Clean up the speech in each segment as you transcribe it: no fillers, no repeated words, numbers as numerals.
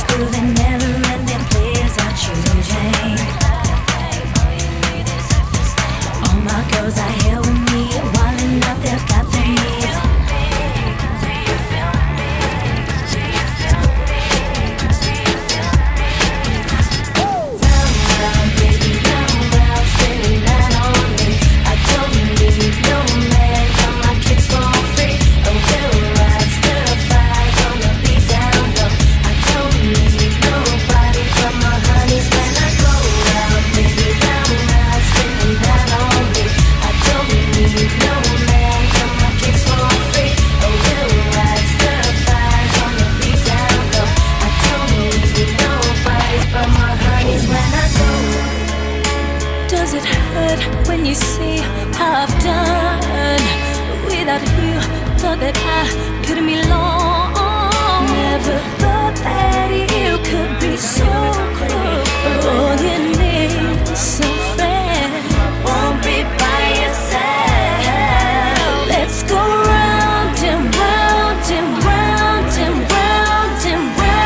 through the never-ending players are choosing. All my girls are here with me, wilding out, they've got their needs. Round, round, baby, round, round, spinning that on me. I don't need no man, got my kicks for free. Oh, we'll ride, stir fire, gonna be down low. I don't need nobody but my honeys when I go round, baby, round, round, spinning that on me. I don't need no man, got my kicks for free. Oh, we'll ride, stir fire, gonna be down low. I don't need nobody but my honeys when I go. Does it hurt when you see how I've done without you? Thought that I could be long. Never thought that you could be so cruel. All you need is some friend. Won't be by yourself. Let's go round and round and round and round and round.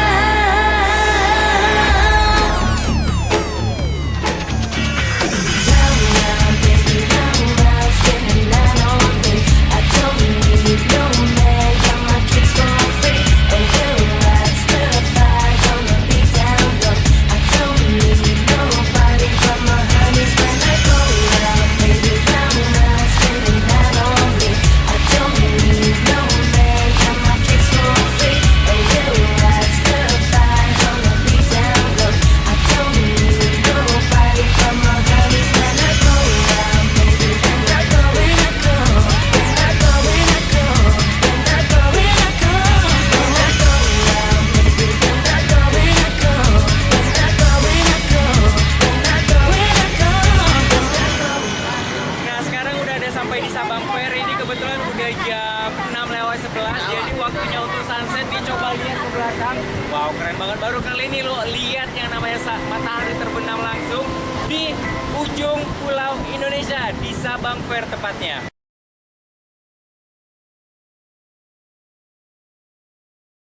Round, round, baby, round, round, spinning that on me. I don't need no man, got my kicks for free. Oh, we'll ride, stir fire, gonna be down low. I don't need nobody but my honeys when I go round, baby, round, round, spinning that on me. I don't need no man, got my kicks for free. Oh, we'll ride, stir fire, gonna be down low. I don't need nobody but my honeys when I go round, baby, when I go, when I go, when I go, when I go, when I go, when I go, when I go round, baby, when I go, when I go, when I go, when I go, when I go, when I go, when I go. Nah, sekarang udah ada sampai di Sabang Fair. Ini kebetulan udah jam 6:11, jadi waktunya untuk sunset. Dicoba lihat ke belakang. Wow, keren banget. Baru kali ini lo lihat yang namanya matahari terbenam langsung di ujung pulau Indonesia, di Sabang Fair tepatnya.